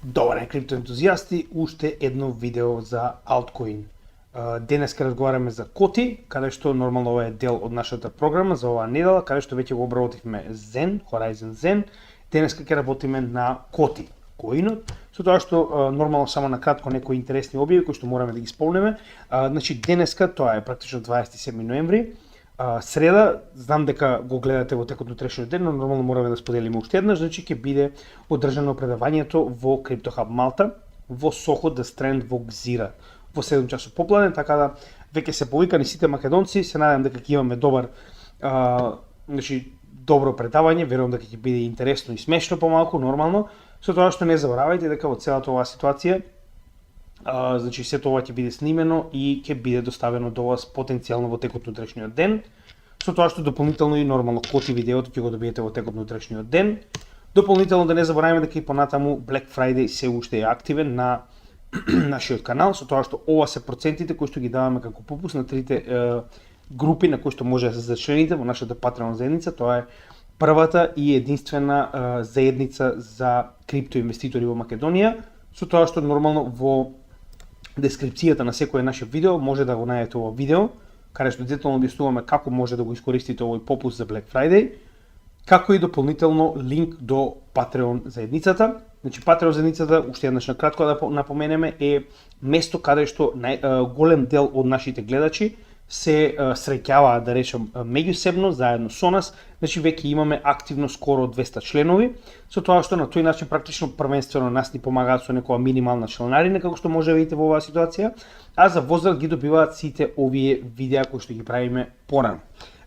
Добар ден, криптоентузијасти, уште едно видео за Altcoin. Денеска разговараме за коти, каде што нормално ова е дел од нашата програма за оваа недела, каде што веќе го обработивме Zen, Horizon Zen. Денеска ќе работиме на коти, коинот, со тоа што нормално само на кратко некои интересни објави кои што мораме да ги исполнеме. Значи денеска, тоа е практично 27 ноември, среда, знам дека го гледате во текот на утрешниот ден, но нормално мораме да споделиме уште еднаш, значи ќе биде одржано предавањето во CryptoHub Малта, во Сохо да Стренд во Гзира, во 7 часот попладне, така да веќе се повикани сите македонци, се надевам дека ќе имаме добро предавање, верувам дека ќе биде интересно и смешно помалку, нормално, со тоа што не заборавајте дека во целата оваа ситуација значи сето ова ќе биде снимено и ќе биде доставено до вас потенцијално во текот на утрешниот ден, со тоа што дополнително и нормално коти видеото ќе го добиете во текот на утрешниот ден. Дополнително да не забораваме дека и понатаму Black Friday се уште е активен на нашиот канал, со тоа што ова се процентите кои што ги даваме како попуст на трите групи на кои што може да се зачлените во нашата Patreon заедница. Тоа е првата и единствена заедница за криптоинвеститори во Македонија, со тоа што нормално во дескрипцијата на секое наше видео може да го најдете ова видео, каде што детално објаснуваме како може да го искористите овој попуст за Black Friday, како и дополнително линк до Patreon заедницата. Значи Patreon заедницата, уште еднаш на кратко да напоменеме, е место каде што голем дел од нашите гледачи се среќаваат, да речем, меѓусебно, заедно со нас. Значи веќе имаме активно скоро 200 членови, со тоа што на тој начин практично првенствено нас ни помагаат со некоја минимална членарина, како што може да видите во оваа ситуација, а за возврат ги добиваат сите овие видеа кои што ги правиме порано.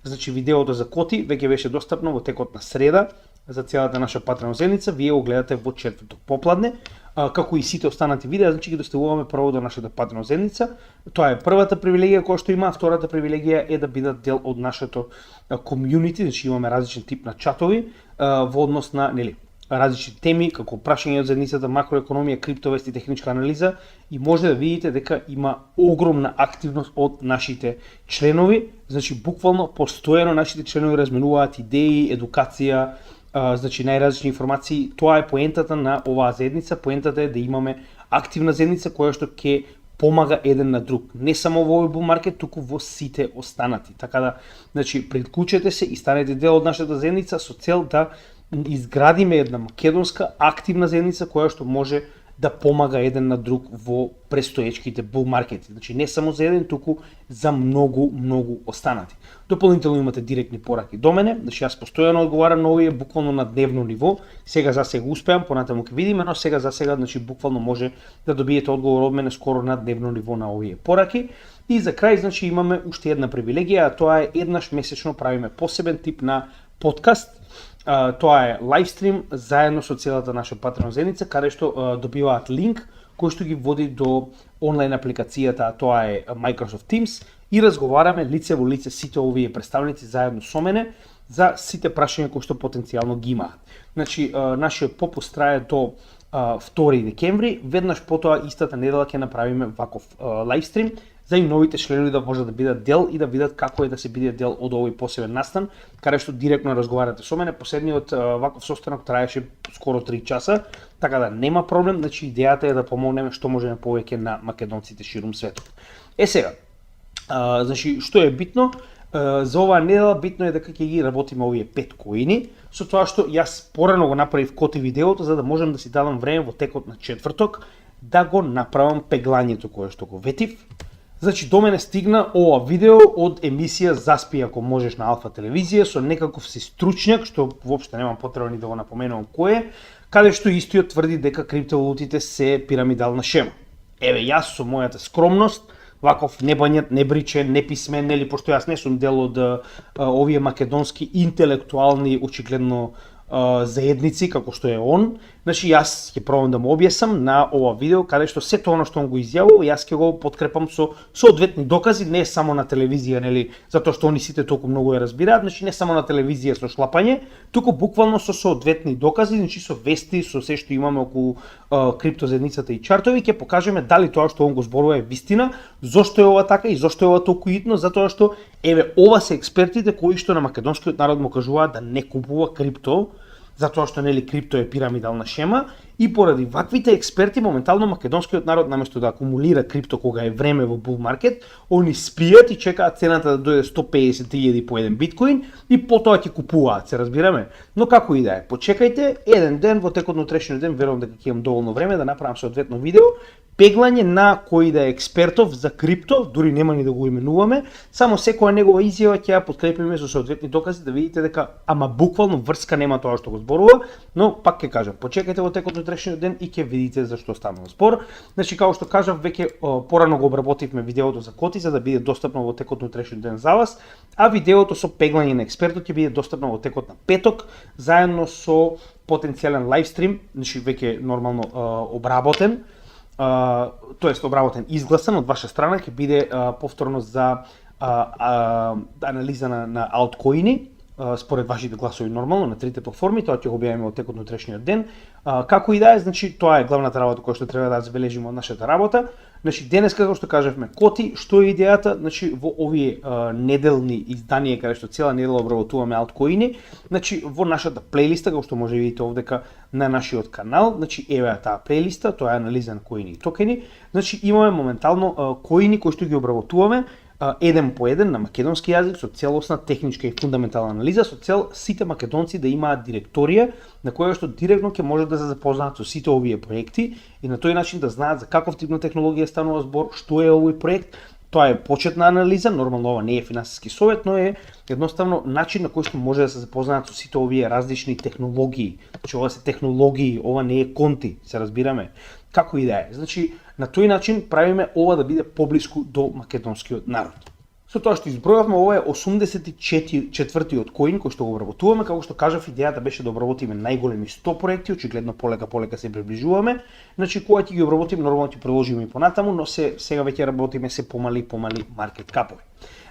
Значи видеото за коти веќе беше достапно во текот на среда за целата наша Patreon заедница, вие го гледате во четврток попладне, како и сите останати видеа, значи ги доставуваме прво до нашата Patreon заедница. Тоа е првата привилегија која што има, втората привилегија е да бидат дел од нашето комјунити, значи имаме различен тип на чатови во однос на различни теми, како прашање од заедницата, макроекономија, криптовести, техничка анализа, и може да видите дека има огромна активност од нашите членови, значи буквално постојано нашите членови разменуваат идеи, едукација, значи најразлични информации. Тоа е поентата на оваа заедница. Поентата е да имаме активна заедница која што ќе помага еден на друг, не само во овој булмаркет, туку во сите останати. Така да, значи, приклучете се и станете дел од нашата заедница со цел да изградиме една македонска активна заедница која што може да помага еден на друг во престоечките булмаркети. Значи не само за еден, туку за многу останати. Дополнително имате директни пораки до мене, значи јас постојано одговарам на овие буквално на дневно ниво. Сега за сега успеам, понатаму ќе видиме, но сега за сега значи буквално може да добиете одговор од мене скоро на дневно ниво на овие пораки. И за крај значи имаме уште една привилегија, а тоа е еднаш месечно правиме посебен тип на подкаст. Тоа е лайвстрим заедно со целата наша Patreon заедница, каде што добиваат линк кој што ги води до онлайн апликацијата, тоа е Microsoft Teams, и разговараме лице во лице сите овие представници заедно со мене за сите прашања кои што потенцијално ги имаат. Значи нашиот попуст трае до 2 декември, веднаш потоа истата недела ќе направиме ваков лайвстрим за и новите членови да можат да бидат дел и да видат како е да се биде дел од овој посебен настан, каде што директно разговарате со мене. Последниот ваков состанок траеше скоро 3 часа, така да нема проблем, значи идејата е да помогнеме што можеме повеќе на македонците ширум светот. Сега, значи што е битно? За оваа недела битно е дека ќе ги работиме овие 5 коини, со тоа што јас порано го направив коти видеото за да можам да си дадам време во текот на четврток да го направам пеглањето кое што го ветив. Значи до мене стигна ова видео од емисија Заспи ако можеш на Алфа телевизија со некаков си стручњак, што воопшто немам потреба ни да го напоменувам кој е, каде што истиот тврди дека криптовалутите се пирамидална шема. Еве јас со мојата скромност, ваков небањат, небричен, неписмен, нели, пошто јас не сум дел од овие македонски интелектуални, очигледно заедници како што е он, значи јас ќе пробам да му објаснам на ова видео каде што сето оно што он го изјавува, јас ќе го подкрепам со соодветни докази, не само на телевизија, нели, затоа што они сите толку многу ја разбираат, значи не само на телевизија со шлапање, туку буквално со соодветни докази, значи со вести, со се што имаме околу криптозаедницата и чартови, ќе покажеме дали тоа што он го зборува е вистина, зошто е ова така и зошто е ова толку итно, затоа што еве ова се експертите кои што на македонскиот народ му кажуваат да не купува крипто, затоа што нели крипто е пирамидална шема, И поради ваквите експерти, моментално македонскиот народ наместо да акумулира крипто кога е време во bull market, они спијат и чекаат цената да дојде 150.000 по еден биткоин и потоа ќе купуваат, се разбираме. Но како и да е, почекајте еден ден, во текот на утрешниот ден, верувам дека ќе имам доволно време да направам соодветно видео, пеглање на кој да е експертов за крипто, дури нема ни да го именуваме, само секоја негова изјава ќе ја подкрепиме со соодветни докази да видите дека ама буквално врска нема тоа што го зборува, но пак ќе кажам, почекајте во текот на утрешниот ден и ќе видите за што станува збор. Значи како што кажав, веќе порано го обработивме видеото за коти за да биде достапно во текот на утрешниот ден за вас, а видеото со пеглање на експертот ќе биде достапно во текот на петок заедно со потенцијален лайвстрим, значи веќе нормално обработен. Тоест обработен изгласан од ваша страна ќе биде повторно за анализа на алткоини според вашите гласови нормално на трите платформи, тоа ќе го објавиме во текот на утрешниот ден. Како и да е, значи тоа е главната работа која што треба да забележиме од нашата работа. Значи денеска како што кажавме коти, што е идејата, значи во овие неделни изданија каде што цела недела обработуваме алткоини, значи во нашата плейлиста како што може видите овдека на нашиот канал, значи еве таа плейлиста, тоа е анализа на коини и токени. Значи имаме моментално коини кои што ги обработуваме еден по еден на македонски јазик со целосна техничка и фундаментална анализа со цел сите македонци да имаат директорија на која што директно ќе можат да се запознаат со сите овие проекти и на тој начин да знаат за каков тип на технологија станува збор, што е овој проект. Тоа е почетна анализа, нормално ова не е финансиски совет, но е едноставно начин на кој што може да се запознаат со сите овие различни технологии. Значи ова се технологии, ова не е конти, се разбираме. Како и да е. Значи, на тој начин правиме ова да биде поблиску до македонскиот народ. Со тоа што избројавме, ова е 84-тиот коин кој што го обработуваме, како што кажав, идејата беше да обработиме најголеми 100 проекти, очигледно полека се приближуваме. Значи, кога ќе ги обработиме, нормално ќе продолжиме и понатаму, но сега веќе работиме се помали маркет капови.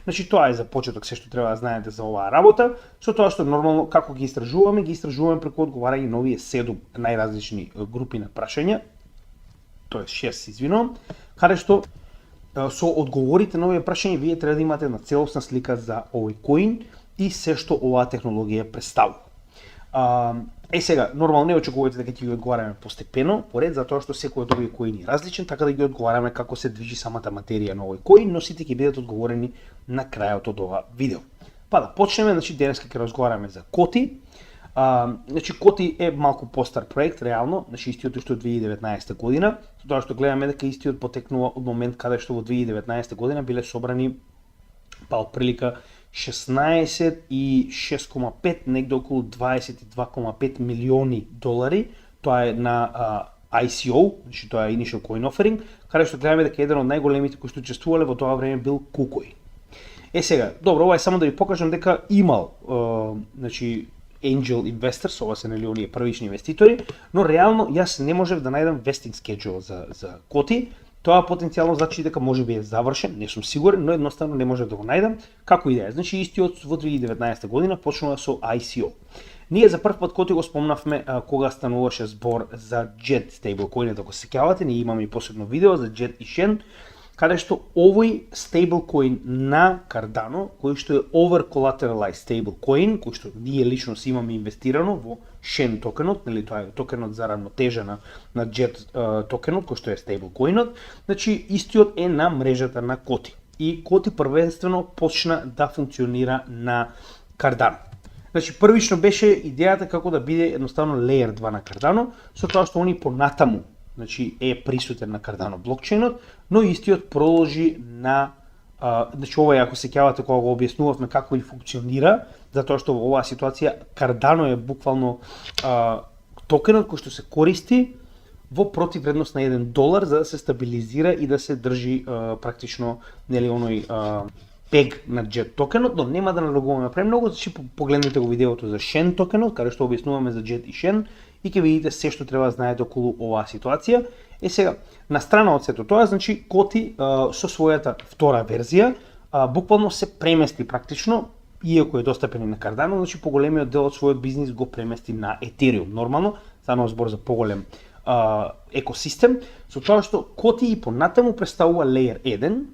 Значи, тоа е за почеток се што треба да знаете за оваа работа, со тоа што нормално како ги истражуваме преку одговарање на овие 7 најразлични групи на прашања, тоест 6, извинувам, каде што со одговорите на овие прашања вие треба да имате една целосна слика за овој коин и се што оваа технологија представува. Сега, нормално не очекувате дека ќе ги одговараме постепено, поред затоа што секој од овие коини е различен, така да ги одговараме како се движи самата материја на овој коин, но сите ќе бидат одговорени на крајот од ова видео. Па да почнеме, значи денеска ќе разговараме за коти. Значи коти е малку постар проект реално, значи истиот уште од 2019 година, со тоа што гледаме дека истиот потекнува од момент каде што во 2019 година биле собрани па отприлика 16 и 6,5, негде околу 22,5 милиони долари, тоа е на ICO, значи тоа е Initial Coin Offering, каде што гледаме дека еден од најголемите кои што учествувале во тоа време бил KuCoin. Сега, добро, ова е само да ви покажам дека имал, значи angel investors, ова се нели оние првични инвеститори, но реално јас не можев да најдам vesting schedule за коти. Тоа потенцијално значи дека можеби е завршен, не сум сигурен, но едноставно не можев да го најдам. Како и да е, значи истиот во 2019 година почнува со ICO. Ние за прв пат коти го спомнавме кога стануваше збор за JET стейблкоин, ако се сеќавате, ние имаме и посебно видео за JET и SHEN, каде што овој стейблкоин на Cardano, кој што е over collateralized стейблкоин, кој што ние лично си имаме инвестирано во SHEN токенот, нели тоа е токенот за равнотежа на JET токенот, кој што е стейблкоинот, значи истиот е на мрежата на коти. И коти првенствено почна да функционира на Cardano. Значи првично беше идејата како да биде едноставно layer 2 на Cardano, со тоа што они понатаму значи е присутен на Cardano блокчейнот, но истиот продолжи на значи ова е ако се сеќавате кога го објаснувавме како и функционира, затоа што во оваа ситуација Cardano е буквално токенот кој што се користи во противредност на $1 за да се стабилизира и да се држи практично нели оној пег на JET токенот, но нема да налогуваме премногу, значи погледнете го видеото за SHEN токенот, каде што објаснуваме за JET и SHEN и ќе видите се што треба да знаете околу оваа ситуација. Сега, на страна од сето тоа, значи коти со својата втора верзија буквално се премести практично, иако е достапен и на Cardano, значи поголемиот дел од својот бизнис го премести на Ethereum. Нормално, станува збор за поголем екосистем, со тоа што коти и понатаму представува Layer 1,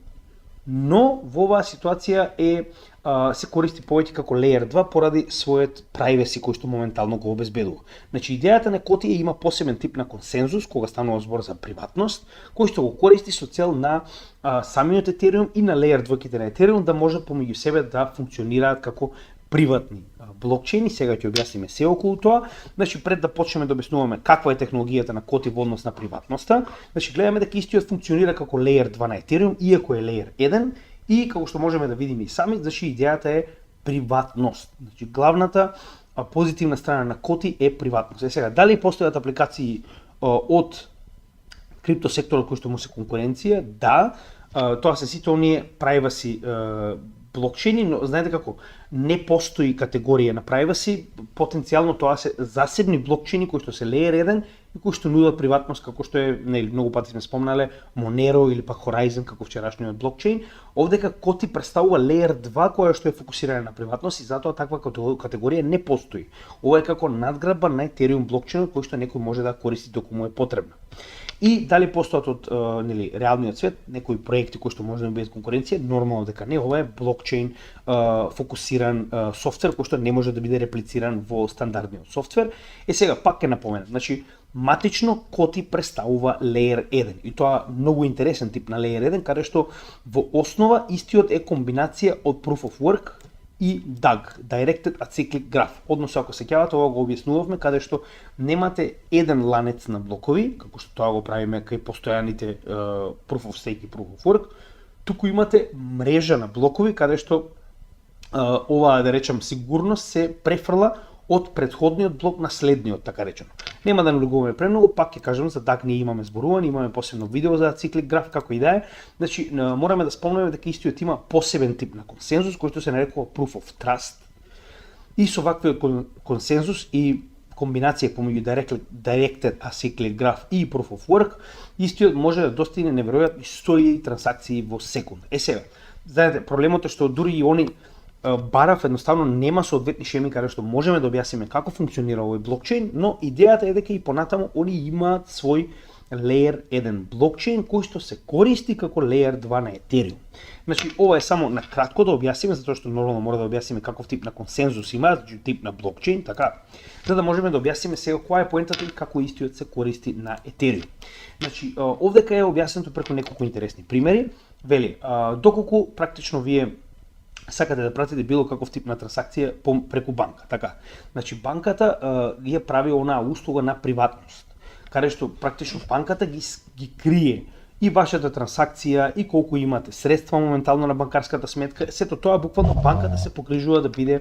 но во оваа ситуација е се користи повеќе како Layer 2 поради својот privacy кој што моментално го обезбедува. Значи идејата на Коти има посебен тип на консензус кога станува збор за приватност, кој што го користи со цел на самиот Ethereum и на Layer 2-ките на Ethereum да можат помеѓу себе да функционираат како приватни блокчейни. Сега ќе објасниме се околу тоа. Значи пред да почнеме да објаснуваме каква е технологијата на Коти во однос на приватноста, значи гледаме дека истиот функционира како Layer 2 на Ethereum, иако е Layer 1 и како што можеме да видиме и сами, значи идејата е приватност. Значи главната позитивна страна на Коти е приватност. Сега дали постојат апликации од крипто секторот кој што му се конкуренција? Да, тоа се сите оние privacy блокчейни, но знаете како, не постои категорија на privacy, потенцијално тоа се засебни блокчейни кои што се Layer 1 и кои што нудат приватност, како што е, нели, многу пати сме спомнале, Monero или пак Horizon како вчерашниот блокчейн. Овдека Коти представува Layer 2 која што е фокусирана на приватност и затоа таква категорија не постои. Ова е како надградба на Ethereum блокчейнот кој што некој може да користи доколку му е потребно. И дали постојат од нели реалниот свет некои проекти кои што може да бидат конкуренција? Нормално дека не, ова е блокчейн фокусиран софтвер кој што не може да биде реплициран во стандардниот софтвер. Сега пак ќе напоменам, значи матично Коти представува Layer 1 и тоа многу интересен тип на Layer 1 каде што во основа истиот е комбинација од Proof of Work и DAG, Directed Acyclic Graph. Односно, ако се сеќавате, ова го објаснувавме, каде што немате еден ланец на блокови, како што тоа го правиме кај постојаните Proof of Stake и Proof of Work, туку имате мрежа на блокови, каде што оваа, да речам, сигурност се префрла од претходниот блок на следниот, така речено. Нема да навлегуваме премногу, пак ќе кажам за DAG ние имаме зборувани, имаме посебно видео за Acyclic Graph, како и да е. Значи, мораме да спомнеме дека истиот има посебен тип на консензус, кој што се нарекува Proof of Trust. И со ваквиот консензус и комбинација помеѓу Directed Acyclic Graph и Proof of Work, истиот може да достигне неверојатни 100.000 трансакции во секунда. Сега, знаете, проблемот е што дури и они барав едноставно нема соодветни шеми каде што можеме да објасниме како функционира овој блокчейн, но идејата е дека и понатаму они имаат свој Layer 1 блокчейн кој што се користи како Layer 2 на Ethereum. Значи ова е само на кратко да објасниме, затоа што нормално мора да објасниме каков тип на консензус има, значи тип на блокчейн, така, за да можеме да објасниме сега која е поентата и како истиот се користи на Ethereum. Значи овдека е објаснето преку неколку интересни примери. Вели, доколку практично вие сакате да пратите било каков тип на трансакција преку банка, така. Значи банката ја прави онаа услуга на приватност, каде што практично банката ги крие и вашата трансакција и колку имате средства моментално на банкарската сметка, сето тоа буквално банката се погрижува да биде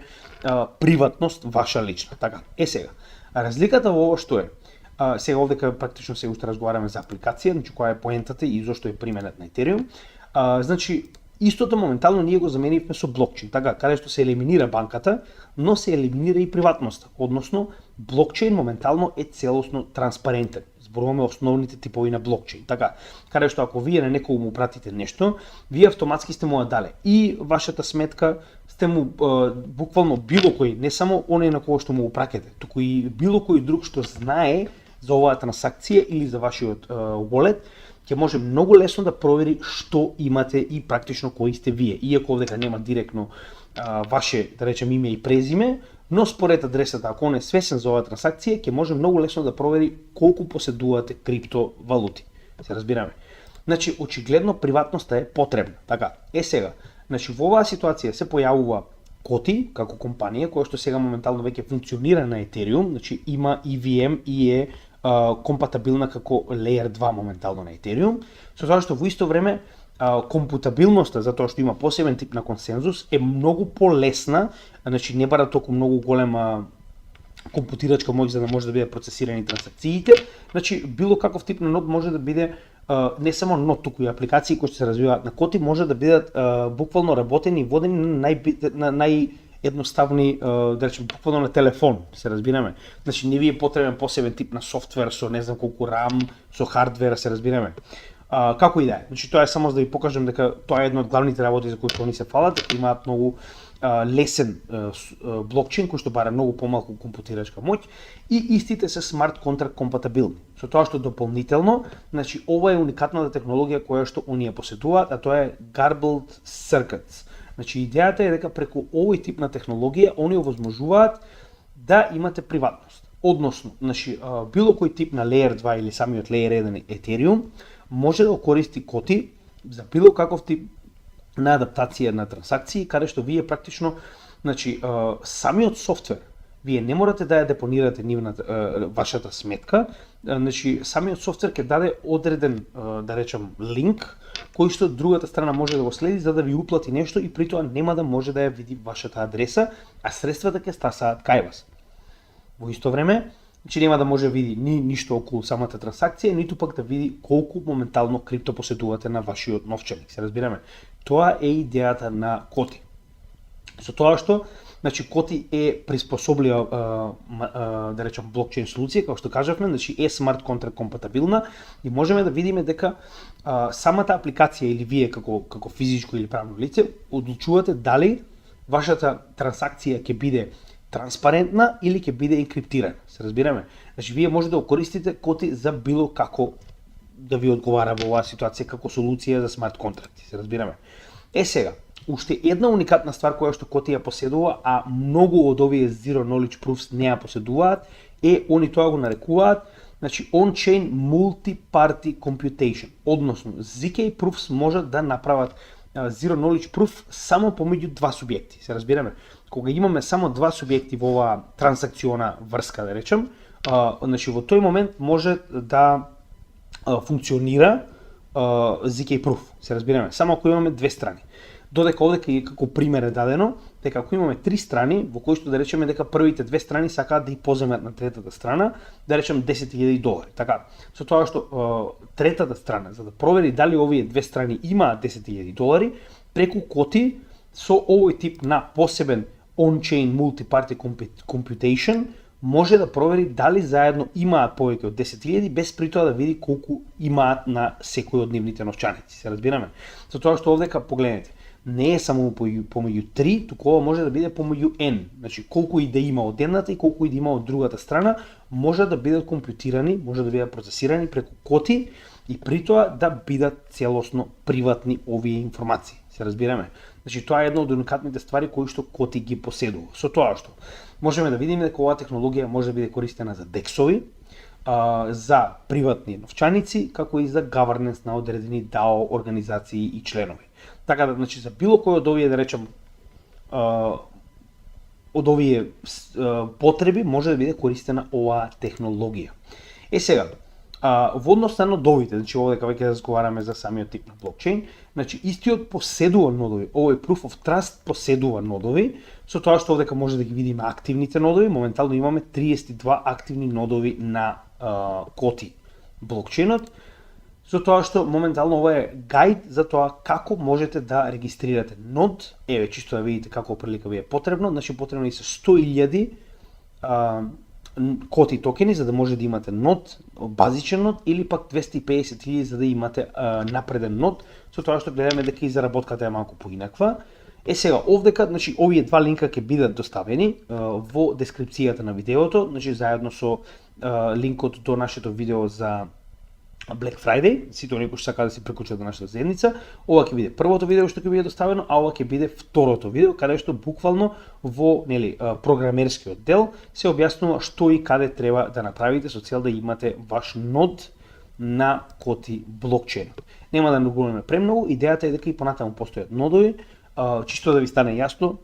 приватност ваша лична, така. Сега, разликата во ова што е? Сега овдека практично се уште разговараме за апликација, значи која е поентата и зошто е применет на Ethereum. Значи истото моментално ние го заменивме со блокчейн, така, каде што се елиминира банката, но се елиминира и приватноста. Односно, блокчейн моментално е целосно транспарентен. Зборуваме основните типови на блокчейн, така, каде што ако вие на некој му пратите нешто, вие автоматски сте му ја дале. И вашата сметка сте му буквално било кој, не само оној на кој што му го праќате, туку и било кој друг што знае за оваа трансакција или за вашиот wallet, ќе може многу лесно да провери што имате и практично кои сте вие. Иако овдека нема директно ваше, да речем, име и презиме, но според адресата, ако он е свесен за оваа трансакција, ќе може многу лесно да провери колку поседувате криптовалути. Се разбираме. Значи, очигледно приватноста е потребна. Така, сега, значи во оваа ситуација се појавува Коти како компанија која што сега моментално веќе функционира на Ethereum, значи има EVM и е компатабилна како Layer 2 моментално на Ethereum, со тоа што во исто време компутабилноста, затоа што има посебен тип на консензус, е многу полесна, значи не бара толку многу голема компутирачка моќ за да може да бидат процесирани транзакциите, значи било каков тип на нод може да биде не само нод, туку и апликации кои се развиваат на Коти може да бидат буквално работени и водени на едноставни, да речем, буквално на телефон, се разбираме. Значи не ви е потребен посебен тип на софтвер со не знам колку RAM, со хардвер, се разбираме. Како и да е. Значи тоа е само за да ви покажам дека тоа е една од главните работи за кои што они се фалат, дека имаат многу лесен блокчейн кој што бара многу помалку компутирачка моќ и истите се смарт контракт компатабилни. Со тоа што дополнително, значи ова е уникатната технологија која што оние поседуваат, а тоа е Garbled Circuits. Значи идејата е дека преку овој тип на технологија они овозможуваат да имате приватност. Односно, значи било кој тип на Layer 2 или самиот Layer 1 Ethereum може да користи коти за било каков тип на адаптација на трансакции, каде што вие практично, значи самиот софтвер, вие не морате да ја депонирате вашата сметка, значи самиот софтвер ќе даде одреден, да речем, линк кој што другата страна може да го следи за да ви уплати нешто и при тоа нема да може да ја види вашата адреса, а средствата ќе стасаат кај вас. Во исто време, значи нема да може да види ништо околу самата трансакција, ниту пак да види колку моментално крипто поседувате на вашиот новчаник, се разбираме. Тоа е идејата на коти. Со тоа што, значи коти е приспособлива да речем блокчейн солуција, како што кажавме, значи е смарт контракт компатибилна и можеме да видиме дека самата апликација или вие како физичко или правно лице одлучувате дали вашата трансакција ќе биде транспарентна или ќе биде енкриптирана. Се разбираме? Значи вие може да го користите коти за било како да ви одговара во оваа ситуација како солуција за смарт контракти. Се разбираме? Сега, уште една уникатна ствар која што коти ја поседува, а многу од овие zero knowledge proofs не ја поседуваат, они тоа го нарекуваат, значи on-chain multi-party computation. Односно, ZK proofs можат да направат zero knowledge proof само помеѓу два субјекти. Се разбираме? Кога имаме само два субјекти во оваа трансакциона врска, да речем, значи во тој момент може да функционира ZK proof. Се разбираме? Само ако имаме две страни. Додека овдека и како пример е дадено, дека ако имаме три страни, во кои што да речеме дека првите две страни сакаат да ја поземат на третата страна, да речем $10,000. Така, со тоа што третата страна, за да провери дали овие две страни имаат $10,000, преку коти со овој тип на посебен on-chain multi-party computation може да провери дали заедно имаат повеќе од 10,000 без при тоа да види колку имаат на секој од нивните новчаници. Се разбираме? Со тоа што овдека погледнете, не е само помеѓу 3, туку ова може да биде помеѓу n. Значи колку и да има од едната и колку и да има од другата страна, може да бидат компјутирани, може да бидат процесирани преку коти и при тоа да бидат целосно приватни овие информации. Се разбираме? Значи тоа е една од уникатните ствари кои што коти ги поседува. Со тоа што можеме да видиме дека оваа технологија може да биде користена за дексови, за приватни новчаници, како и за governance на одредени DAO организации и членови. Така да, значи, за било кој од овие, да речем, од овие потреби може да биде користена оваа технологија. Сега, во однос на нодовите, значи овде кога ќе разговараме за самиот тип на блокчейн, значи истиот поседува нодови, овој Proof of Trust поседува нодови, со тоа што овдека може да ги видиме активните нодови, моментално имаме 32 активни нодови на коти блокчейнот, со тоа што моментално ова е гајд за тоа како можете да регистрирате нод, чисто да видите како прилика ви е потребно, значи потребни се 100,000 коти токени за да може да имате нод, базичен нод, или пак 250,000 за да имате напреден нод, со тоа што гледаме дека и заработката е малку поинаква. Сега, овдека, значи, овие два линка ќе бидат доставени во дескрипцијата на видеото, значи заедно со линкот до нашето видео за Black Friday, сите оние кои што сакаат да се прикучат до нашата заедница. Ова ќе биде првото видео што ќе биде доставено, а ова ќе биде второто видео, каде што буквално во програмерскиот дел се објаснува што и каде треба да направите со цел да имате ваш нод на коти блокчейн. Нема да нагуламе премногу, идејата е дека и понатаму постојат нодови, чисто да ви стане јасно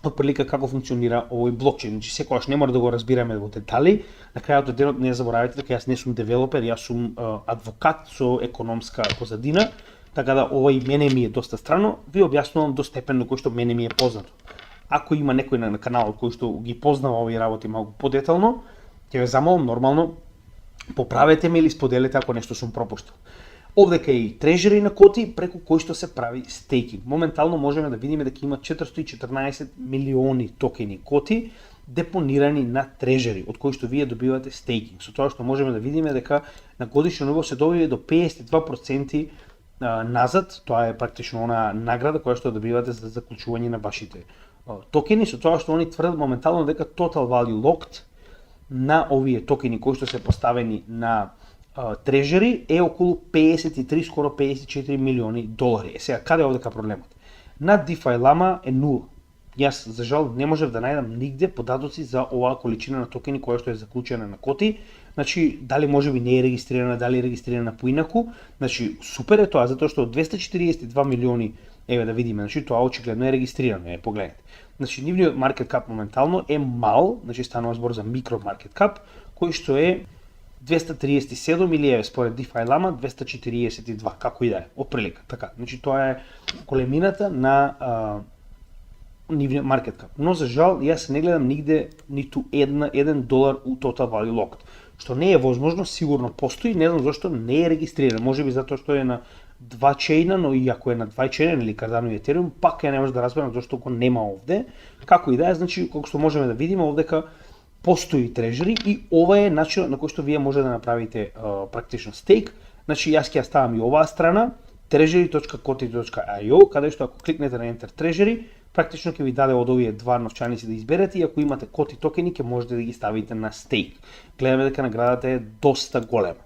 отприлика како функционира овој блокчейн. Значи секогаш не мора да го разбираме во детали. На крајот од денот не заборавајте дека јас не сум девелопер, јас сум адвокат со економска позадина, така да ова и мене ми е доста странно, ви објаснувам до степен на кој што мене ми е познато. Ако има некој на каналот кој што ги познава овие работи малку подетално, ќе ве замолам нормално поправете ме или споделете ако нешто сум пропуштил. Овдека е и трежери на коти преку кои што се прави стейкинг. Моментално можеме да видиме дека има 414 милиони токени коти депонирани на трежери, од кои што вие добивате стейкинг. Со тоа што можеме да видиме дека на годишно ниво се добива до 52% назад, тоа е практично она награда која што добивате за заклучување на вашите токени, со тоа што они тврдат моментално дека total value locked на овие токени кои што се поставени на трежери е околу 53, скоро $54 милиони. Сега, каде е овдека проблемот? На DeFi Lama е 0. Јас, за жал, не можев да најдам нигде податоци за оваа количина на токени која што е заклучена на коти. Значи, дали можеби не е регистрирана, дали е регистрирана поинаку. Значи, супер е тоа, затоа што од 242 милиони, еве да видиме, значи тоа очигледно е регистрирано, погледнете. Значи, нивниот market cap моментално е мал, значи станува збор за микро market cap, кој што е 237 или според DeFi Lama 242, како и да е, оприлика, така. Значи, тоа е големината на нивниот market cap. Но за жал, јас не гледам нигде ниту $1 у total value locked, што не е возможно, сигурно постои, не знам зашто не е регистриран. Можеби затоа што е на два чейна, но и ако е на два чейна или Cardano и Ethereum, пак ја не може да разберам зашто го нема овде. Како и да е, значи колку што можеме да видиме овдека постои трежери и ова е начинот на кој што вие може да направите практично стейк. Значи јас ќе ја ставам и оваа страна treasury.koti.io, каде што ако кликнете на Enter Treasury, практично ќе ви даде од овие два новчаници да изберете и ако имате коти токени ќе можете да ги ставите на стейк. Гледаме дека наградата е доста голема.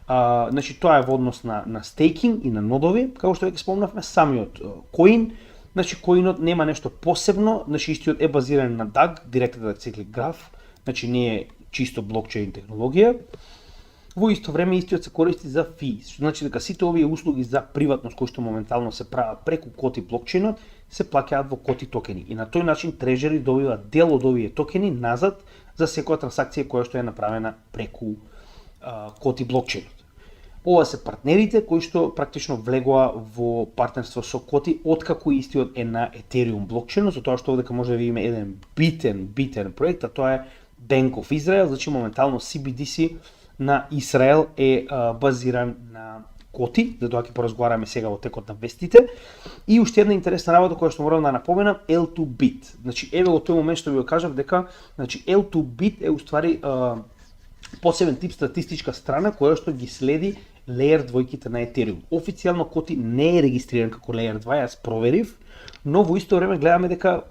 Значи тоа е во однос на стейкинг и на нодови, како што веќе спомнавме, самиот коин. Значи коинот нема нешто посебно, значи истиот е базиран на DAG, Directed Acyclic Graph, значи не е чисто блокчейн технологија. Во исто време истиот се користи за fees, што значи дека сите овие услуги за приватност кои што моментално се прават преку коти блокчейнот се плаќаат во коти токени и на тој начин Treasury добива дел од овие токени назад за секоја трансакција која што е направена преку коти блокчейнот. Ова се партнерите кои што практично влегоа во партнерство со коти откако истиот е на Ethereum блокчейнот, затоа што овдека може да видиме еден битен проект, а тоа е Bank of Israel, значи моментално CBDC на Израел е базиран на коти, за тоа ќе поразговараме сега во текот на вестите. И уште една интересна работа која што морам да напоменам, L2Bit. Значи еве во тој момент што ви го кажав дека значи L2Bit е уствари посебен тип статистичка страна која што ги следи Layer 2-ките на Ethereum. Официјално коти не е регистриран како Layer 2, јас проверив, но во исто време гледаме дека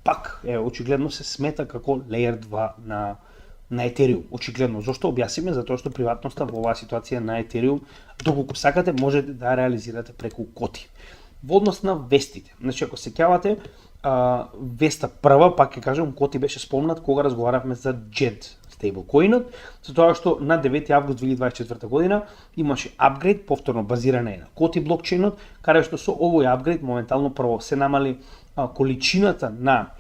пак очигледно се смета како Layer 2 на Ethereum. Очигледно, зашто објасниме? Затоа што приватноста во оваа ситуација на Ethereum, доколку сакате, можете да реализирате преку коти. Во однос на вестите, значи ако сеќавате, веста прва, пак ќе кажам, коти беше спомнат кога разговаравме за JED стейблкоинот, затоа што на 9 август 2024 година имаше апгрейд, повторно базирана е на коти блокчейнот, каде што со овој апгрейд моментално прво се намали количината на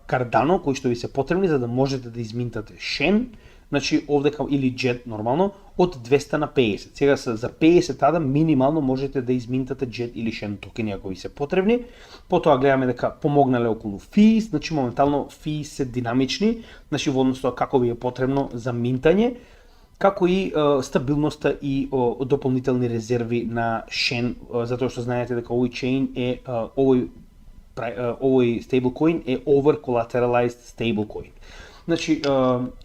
Cardano кои што ви се потребни за да можете да изминтате Shen, значи овдека или JED нормално, од 200 на 50. Сега за 50 тада минимално можете да изминтате JED или Shen токени ако ви се потребни. Потоа гледаме дека помогнале околу fees, значи моментално fees се динамични, значи во однос тоа како ви е потребно за минтање, како и стабилноста и дополнителни резерви на Shen, затоа што знаете дека овој chain е овој стейблкоин е over collateralized стейблкоин. Значи,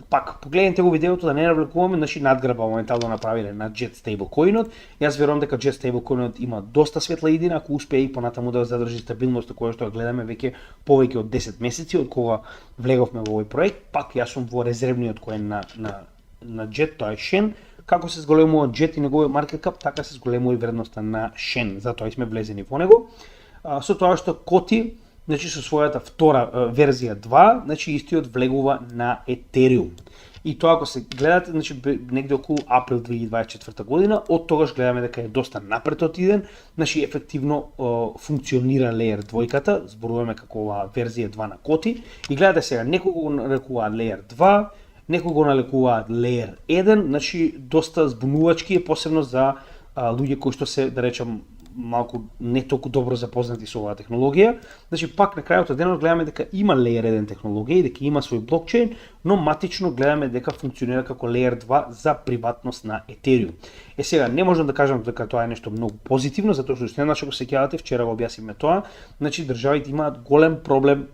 пак, погледнете го видеото да не навлекуваме, значи надграба моментално направиле на JED стейблкоинот. Јас верувам дека JED стейблкоинот има доста светла идина, ако успее и понатаму да задржи стабилноста која што гледаме веќе повеќе од 10 месеци од кога влеговме во овој проект. Пак јас сум во резервниот коин на JED, тоа е Shen. Како се зголемува JED и неговиот market cap, така се зголемува и вредноста на Shen, затоа и сме влезени во него. Со тоа што коти, значи со својата втора верзија 2, значи истиот влегува на Ethereum. И тоа ако се гледате, значи негде околу април 2024 година, од тогаш гледаме дека е доста напред отиден, значи ефективно функционира Layer 2-ката, зборуваме како оваа верзија 2 на коти. И гледате сега, некои го нарекуваат Layer 2, некои го нарекуваат Layer 1, значи доста збунувачки е, посебно за луѓе кои што се, да речам, малку не толку добро запознати со оваа технологија. Значи пак на крајот од денот гледаме дека има Layer 1 технологија и дека има свој блокчейн, но матично гледаме дека функционира како Layer 2 за приватност на Ethereum. Сега не можам да кажам дека тоа е нешто многу позитивно, затоа што следнаш ако сеќавате, вчера го објасниме тоа, значи државите имаат голем проблем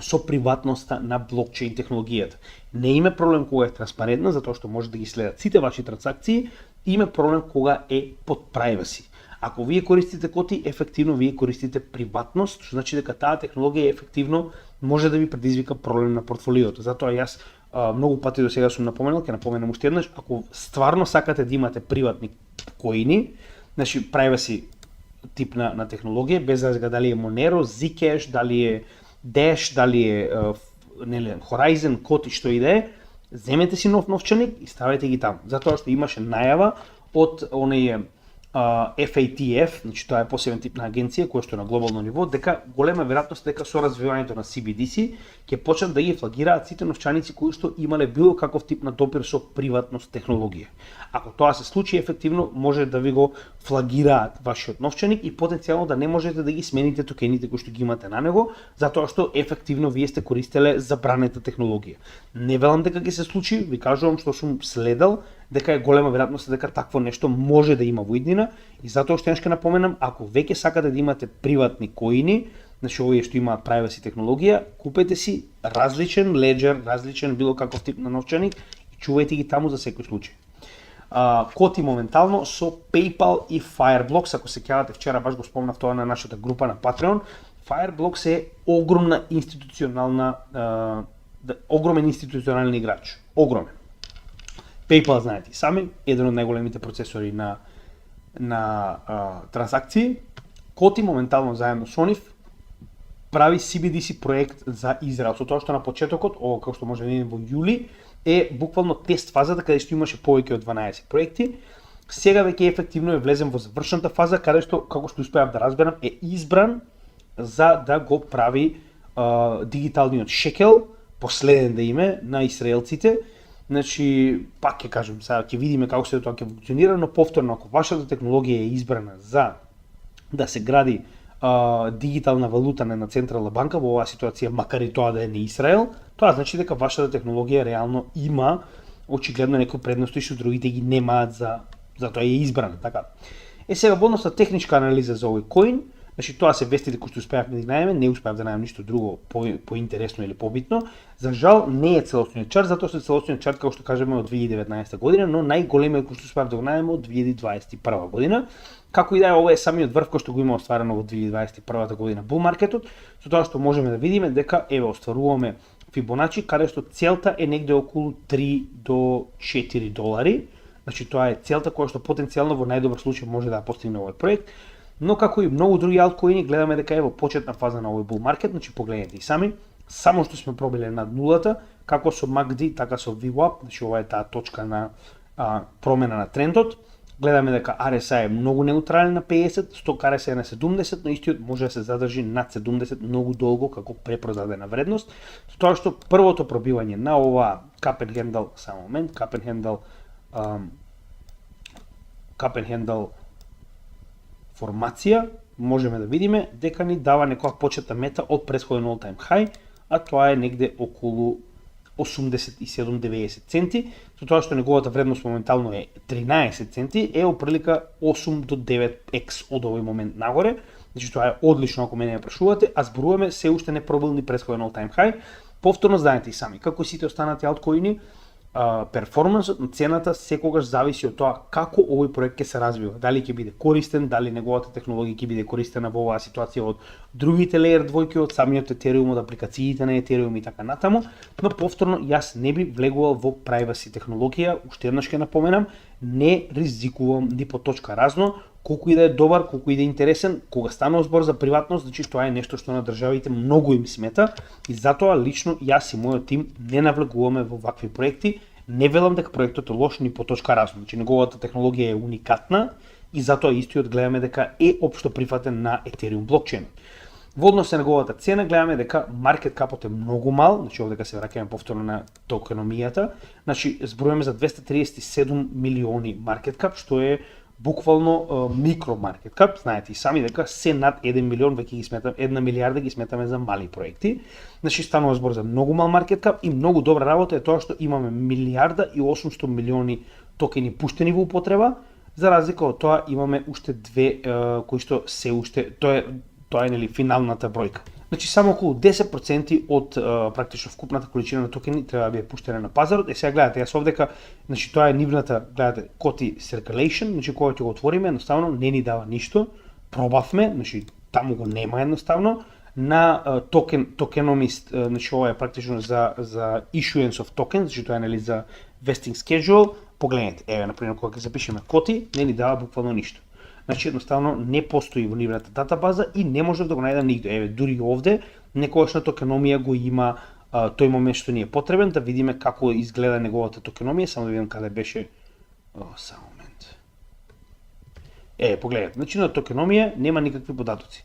со приватноста на блокчейн технологијата. Не има проблем кога е транспарентна, затоа што може да ги следат сите ваши транзакции, има проблем кога е под privacy. Ако вие користите коти, ефективно вие користите приватност, што значи дека таа технологија ефективно може да ви предизвика проблем на портфолиото. Затоа јас многу пати до сега сум напоменал, ќе напоменам уште еднаш, ако стварно сакате да имате приватни коини, значи privacy тип на технологија, без разлика дали е Monero, Zcash, дали е Dash, дали е Horizon, Koti, што и да е, земете си нов новчаник и ставете ги таму. Затоа што имаше најава од оние FATF, значи тоа е посебен тип на агенција која што е на глобално ниво, дека голема веројатност дека со развивањето на CBDC ќе почнат да ги флагираат сите новчаници кои што имале било каков тип на допир со приватност технологија. Ако тоа се случи, ефективно може да ви го флагираат вашиот новчаник и потенцијално да не можете да ги смените токените кои што ги имате на него, затоа што ефективно вие сте користеле забранета технологија. Не велам дека ќе се случи, ви кажувам што сум следел, дека е голема веројатност дека такво нешто може да има во иднина и затоа што ќе напоменам, ако веќе сакате да имате приватни коини, значи овие што имаат privacy технологија, купете си различен леџер, различен било каков тип на новчаник и чувајте ги таму за секој случај. Коти моментално со PayPal и Fireblocks, ако се сеќавате, вчера баш го спомнав тоа на нашата група на Patreon. Fireblocks е огромен институционален играч, огромен. PayPal, знаете и сами, еден од најголемите процесори на трансакции. Коти моментално заедно со нив прави CBDC проект за Израел, со тоа што на почетокот, ово како што може да видим во јули, е буквално тест фазата каде што имаше повеќе од 12 проекти. Сега веќе ефективно е влезен во завршната фаза, каде што, како што успеав да разберам, е избран за да го прави дигиталниот шекел, последен да име на израелците. Значи, пак ќе кажем, сега ќе видиме како се тоа ќе функционира, но повторно, ако вашата технологија е избрана за да се гради дигитална валута на централна банка во оваа ситуација, макар и тоа да е не Израел, тоа значи дека вашата технологија реално има очигледно некои предности што другите ги немаат за тоа е избрана, така. Сега во однос на техничка анализа за овој коин, значи тоа се вестите кои што успеавме да најдеме, не успеав да најдам ништо друго поинтересно или побитно. За жал не е целосниот чарт, затоа што целосниот чарт како што кажеме од 2019 година, но најголемиот кој што успеав да го најдеме од 2021 година. Како и да е, ова е самиот врв кој што го има остварено во 2021 година бул маркетот, со тоа што можеме да видиме дека еве остваруваме Фибоначи, каде што целта е негде околу 3 до 4 долари. Значи тоа е целта која што потенцијално во најдобар случај може да ја постигне овој проект. Но како и многу други алткоини, гледаме дека е во почетна фаза на овој бул маркет, значи погледнете и сами, само што сме пробиле над нулата, како со MACD, така со VWAP, значи ова е таа точка на промена на трендот. Гледаме дека RSI е многу неутрален на 50, сток RSI е на 70, но истиот може да се задржи над 70 многу долго како препродадена вредност, со тоа што првото пробивање на ова Cup and Handle, само момент, Cup and Handle формација, можеме да видиме дека ни дава некоја почетна мета од претходен all time high, а тоа е негде околу 87-90 центи, со тоа што неговата вредност моментално е 13 центи, е оприлика 8 до 9x од овој момент нагоре. Значи тоа е одлично ако мене ја прашувате, а зборуваме се уште не пробил ни претходен all time high. Повторно знаете и сами, како сите останати алткоини, перформансот на цената секогаш зависи од тоа како овој проект ќе се развива, дали ќе биде користен, дали неговата технологија ќе биде користена во оваа ситуација од другите layer двојки, од самиот Ethereum, од апликациите на Ethereum и така натаму, но повторно јас не би влегувал во privacy технологија, уште еднаш ќе напоменам, не ризикувам ни по точка разно, колку и да е добар, колку и да е интересен, кога станува збор за приватност, значи тоа е нешто што на државите многу им смета и затоа лично јас и мојот тим не навлегуваме во вакви проекти. Не велам дека проектот е лош ни по точка разно, значи неговата технологија е уникатна и затоа истиот гледаме дека е општо прифатен на Ethereum блокчейн. Во однос на неговата цена гледаме дека маркет капот е многу мал, значи овде дека се враќаме повторно на токеномијата, значи зборуваме за 237 милиони маркет кап, што е буквално микро маркет кап. Знаете и сами дека се над 1 милион веќе ги сметаме, 1 милиарда ги сметаме за мали проекти. Значи станува збор за многу мал маркет кап и многу добра работа е тоа што имаме 1 милиарда и 800 милиони токени пуштени во употреба, за разлика од тоа имаме уште две кои што се уште тоа е нели финалната бројка. Значи само околу 10% од практично вкупната количина на токени треба да биде пуштена на пазарот. Сега гледате, јас овдека, значи тоа е нивната, гледате, Коти Circulation, значи кога ќе го отвориме, едноставно не ни дава ништо. Пробавме, значи таму го нема едноставно. На Tokenomist, значи ова е практично за issuance of tokens, значи тоа е нели за vesting schedule. Погледнете, еве например кога ќе запишеме Коти, не ни дава буквално ништо. значи едноставно не постои во нивната датабаза и не можев да го најдам нигде. Еве, дури овде, некогаш на токеномија го има тој момент што ни е потребен, да видиме како изгледа неговата токеномија, само да видам каде беше. Само момент. Погледнете, значи на токеномија нема никакви податоци.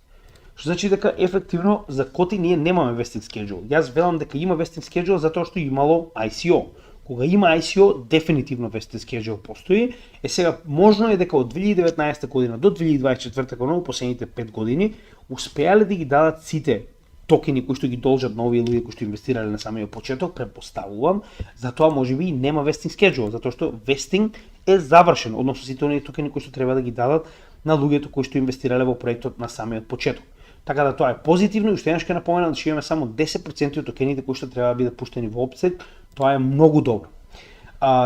Што значи дека ефективно за коти ние немаме vesting schedule. Јас велам дека има vesting schedule затоа што имало ICO. Кога има ICO, дефинитивно vesting schedule постои. Сега можно е дека од 2019 година до 2024 година, последните 5 години, успеале да ги дадат сите токени кои што ги должат на овие луѓе кои што инвестирале на самиот почеток, претпоставувам, затоа можеби и нема vesting schedule, затоа што vesting е завршен, односно сите оние токени кои што треба да ги дадат на луѓето кои што инвестирале во проектот на самиот почеток. Така да тоа е позитивно и уште еднаш ќе напоменам дека имаме само 10% од токените кои што треба да бидат пуштени во опсет, тоа е многу добро.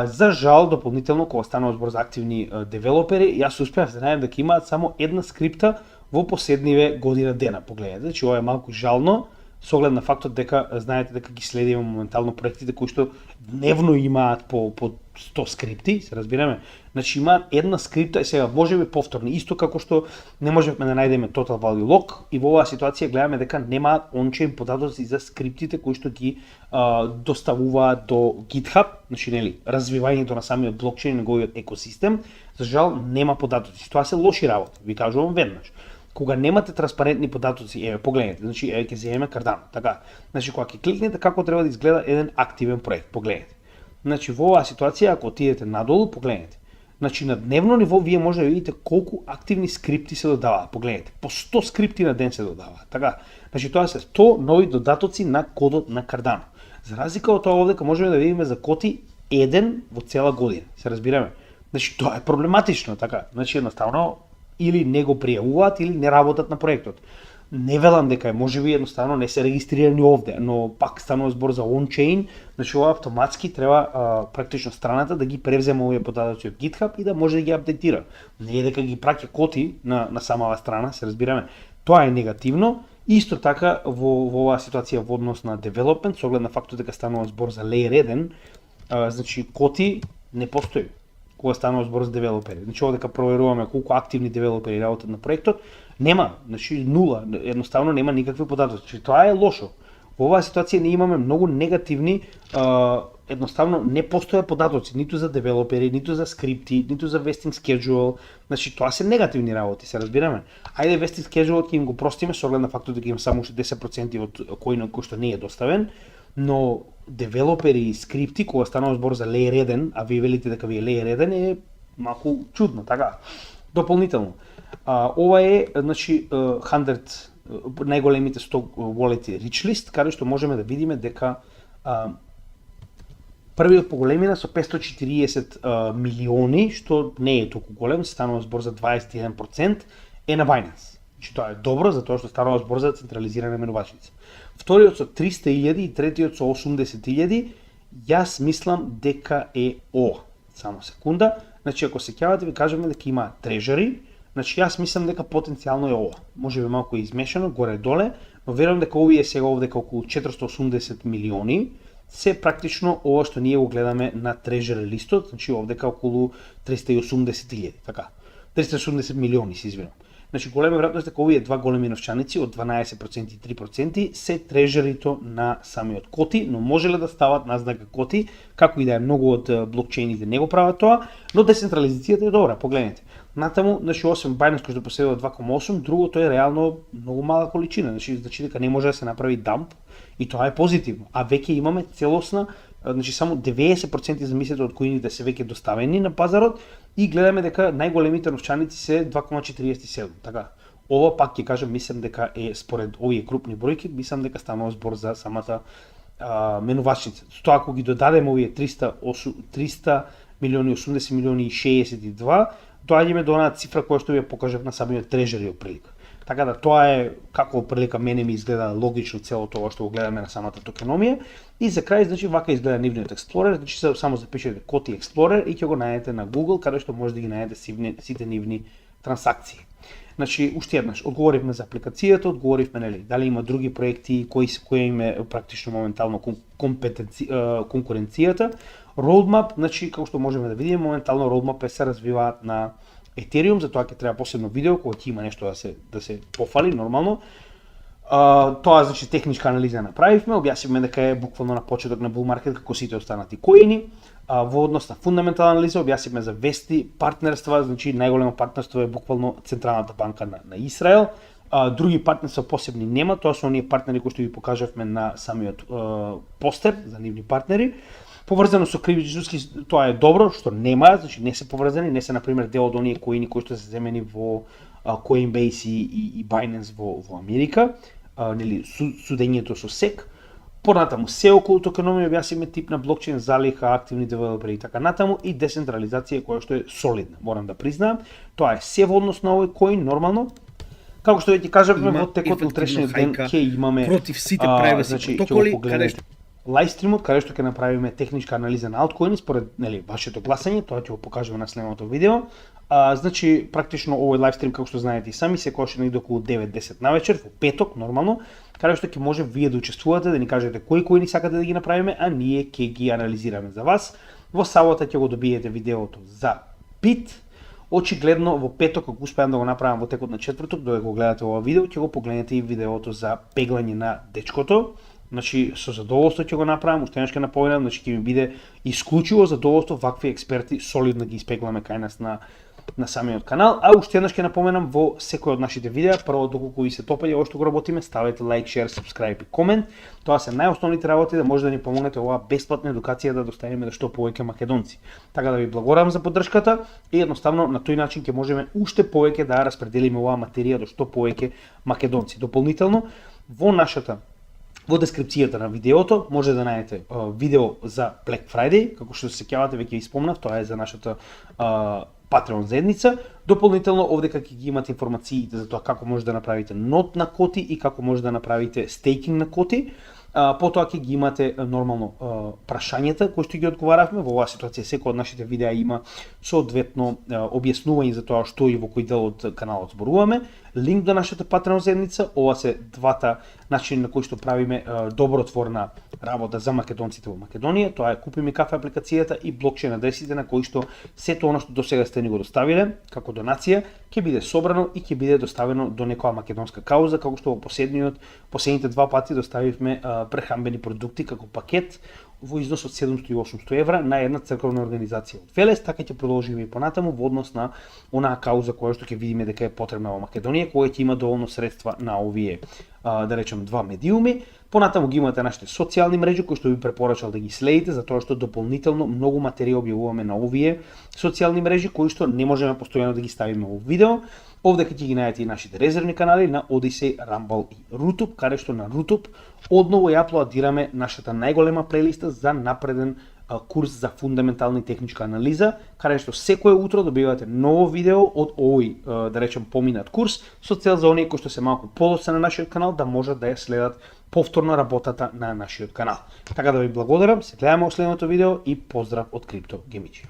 За жал, дополнително, кога станува збор за активни девелопери, јас успеав да најдам дека имаат само една скрипта во последниве година дена. Погледнете, значи ова е малку жално, со оглед на фактот дека знаете дека ги следиме моментално проектите кои што дневно имаат по 100 скрипти, се разбираме. Значи имаат една скрипта и сега можеби повторни, исто како што не можевме да најдеме Total Value Lock и во оваа ситуација гледаме дека немаат on-chain податоци за скриптите кои што ги доставуваат до GitHub, значи нели, развивањето на самиот блокчейн и неговиот екосистем, за жал нема податоци. Тоа се лоши работи, ви кажувам веднаш. Кога немате транспарентни податоци, погледнете, значи ќе земеме Cardano, така. Значи кога ќе кликнете како треба да изгледа еден активен проект, погледнете. Значи во оваа ситуација ако отидете надолу, погледнете. Значи на дневно ниво вие може да видите колку активни скрипти се додаваат, погледнете. По 100 скрипти на ден се додаваат, така. Значи тоа се 100 нови додатоци на кодот на Cardano. За разлика од тоа овде можеме да видиме за коти еден во цела година, се разбираме. Значи тоа е проблематично, така. Значи едноставно или не го пријавуваат или не работат на проектот. Не велам дека е, можеби едноставно не се регистрирани овде, но пак станува збор за on-chain, значи ова автоматски треба практично страната да ги превземе овие податоци од GitHub и да може да ги апдейтира. Не е дека ги праќа коти на самава страна, се разбираме. Тоа е негативно. Исто така во оваа ситуација во однос на development, со оглед на фактот дека станува збор за layer 1, значи коти не постои кога станува збор за девелопери. Значи овде дека проверуваме колку активни девелопери работат на проектот, нема, значи нула, едноставно нема никакви податоци. Значи тоа е лошо. Во оваа ситуација ние имаме многу негативни, едноставно не постојат податоци ниту за девелопери, ниту за скрипти, ниту за vesting schedule. Значи тоа се негативни работи, се разбираме. Ајде vesting schedule ќе им го простиме со оглед на фактот дека има само уште 10% од коинот кој што не е доставен, но девелопери и скрипти кога станува збор за layer 1, а вие велите дека ви е layer 1 е малку чудно, така. Дополнително. Ова е, значи, 100 најголемите 100 wallet rich list, каде што можеме да видиме дека првиот по големина со 540 милиони, што не е толку голем, станува збор за 21%, е на Binance. Значи тоа е добро, затоа што станува збор за централизирана менувачница. Вториот со 300.000 и третиот со 80.000, јас мислам дека е ова. Само секунда. Значи ако сеќавате ви кажеме дека има трежери, значи јас мислам дека потенцијално е ова. Може би малку измешано горе-доле, но верувам дека овие сега овде околу 480 милиони се практично ова што ние го гледаме на трежери листот, значи овде околу 380.000, така. 380 милиони, се извинувам. Значи голема веројатност дека овие два големи новчаници од 12% и 3% се трежерито на самиот коти, но можеле да стават на знака коти, како и да е многу од блокчейните не го прават тоа, но децентрализацијата е добра, погледнете. Натаму, значи освен Binance кој што поседува 2,8, другото е реално многу мала количина, значи дека не може да се направи дамп и тоа е позитивно. А веќе имаме целосна, значи само 90% замислете од коините се веќе доставени на пазарот и гледаме дека најголемите новчаници се 2,47. Така. Ова пак ќе кажам, мислам дека е според овие крупни бројки, мислам дека станува збор за самата менувачница. Тоа ако ги додадеме овие 300 милиони, 80 милиони и 62, доаѓаме до онаа цифра која што ви ја покажав на самиот трежери оприлика. Така да тоа е како оприлика мене ми изгледа логично целото ова што го гледаме на самата токеномија. И за крај, значи вака изгледа нивниот Explorer, значи само запишете Коти Explorer и ќе го најдете на Google, каде што може да ги најдете сите нивни трансакции. Значи, уште еднаш, одговоривме за апликацијата, одговоривме нели, дали има други проекти кои им е практично моментално конкуренцијата. Roadmap, значи како што можеме да видиме, моментално roadmap се развиваат на Ethereum, затоа ќе треба посебно видео кога ќе има нешто да се пофали нормално. Тоа значи техничка анализа направивме, објаснивме дека е буквално на почеток на bull market како сите останати коини. Во однос на фундаментална анализа објаснивме за вести, партнерства, значи најголемо партнерство е буквално Централната банка на Израел. Други партнерства посебни нема, тоа се оние партнери кои што ви покажавме на самиот постер за нивни партнери. Поврзано со кривички, тоа е добро што нема, значи не се поврзани, не се на пример дел од оние коини кои што се земени во Coinbase и Binance во Америка, нели судењето со SEC. Понатаму се околу токеномија објаснивме тип на блокчейн, залиха, активни девелопери и така натаму и децентрализација која што е солидна, морам да признаам. Тоа е се во однос на овој коин нормално. Како што веќе кажавме, во текот на утрешниот ден ќе имаме против сите privacy протоколи, каде што лајвстримот каде што ќе направиме техничка анализа на алткоини според вашето гласање, тоа ќе го покажеме на следното видео. Значи практично овој лајвстрим како што знаете и сами секогаш е околу 9-10 навечер во петок нормално, каде што ќе може вие да учествувате, да ни кажете кои коини сакате да ги направиме, а ние ќе ги анализираме за вас. Во сабота ќе го добиете видеото за BIT. Очигледно во петок ако успеам да го направам во текот на четврток, додека го гледате ова видео, ќе го погледнете и видеото за пеглање на дечкото. Значи со задоволство ќе го направам, уште еднаш ќе напомнам, значи ќе ми биде исклучиво задоволство вакви експерти солидно ги испегламе кај нас на самиот канал, а уште еднаш ќе напоменам во секој од нашите видеа, прво доколку ви се топаѓа ова што го работиме, ставете лайк, шер, сабскрајб и комент. Тоа се најосновните работи да може да ни помогнете оваа бесплатна едукација да доставиме до што повеќе македонци. Така да ви благодарам за поддршката и едноставно на тој начин ќе можеме уште повеќе да распределиме оваа материја до што повеќе македонци. Дополнително во дескрипцијата на видеото може да најдете видео за Black Friday, како што се сеќавате веќе ви спомнав, тоа е за нашата Patreon заедница. Дополнително овдека ќе ги имате информациите за тоа како може да направите нот на коти и како може да направите стейкинг на коти. Потоа ќе ги имате нормално прашањата кои што ги одговаравме. Во оваа ситуација секој од нашите видеа има соодветно објаснување за тоа што и во кој дел од каналот зборуваме. Линк до нашата Patreon заедница, ова се двата начини на кои што правиме добротворна работа за македонците во Македонија. Тоа е Купи ми кафе апликацијата и блокчейн адресите на кои што сето она што досега сте ни го доставиле како донација ќе биде собрано и ќе биде доставено до некоја македонска кауза, како што во последните два пати доставивме прехранбени продукти како пакет во износ од 700 и 800 евра на една црковна организација од Велес, така ќе продолжиме и понатаму во однос на онаа кауза која што ќе видиме дека е потребна во Македонија, која ќе има доволно средства на овие да речем два медиуми. Понатаму ги имате нашите социјални мрежи кои што би препорачал да ги следите, затоа што дополнително многу материја објавуваме на овие социјални мрежи кои што не можеме постојано да ги ставиме во видео. Овдека ќе ги најдете и нашите резервни канали на Odyssey, Rumble и Rutube, каде што на Rutube одново ја аплодираме нашата најголема плейлиста за напреден курс за фундаментална и техничка анализа, каде што секое утро добивате ново видео од овој, да речем, поминат курс, со цел за оние кои што се малку подоцна на нашиот канал да можат да ја следат повторно работата на нашиот канал. Така да ви благодарам, се гледаме во следното видео и поздрав од Крипто Гемичи.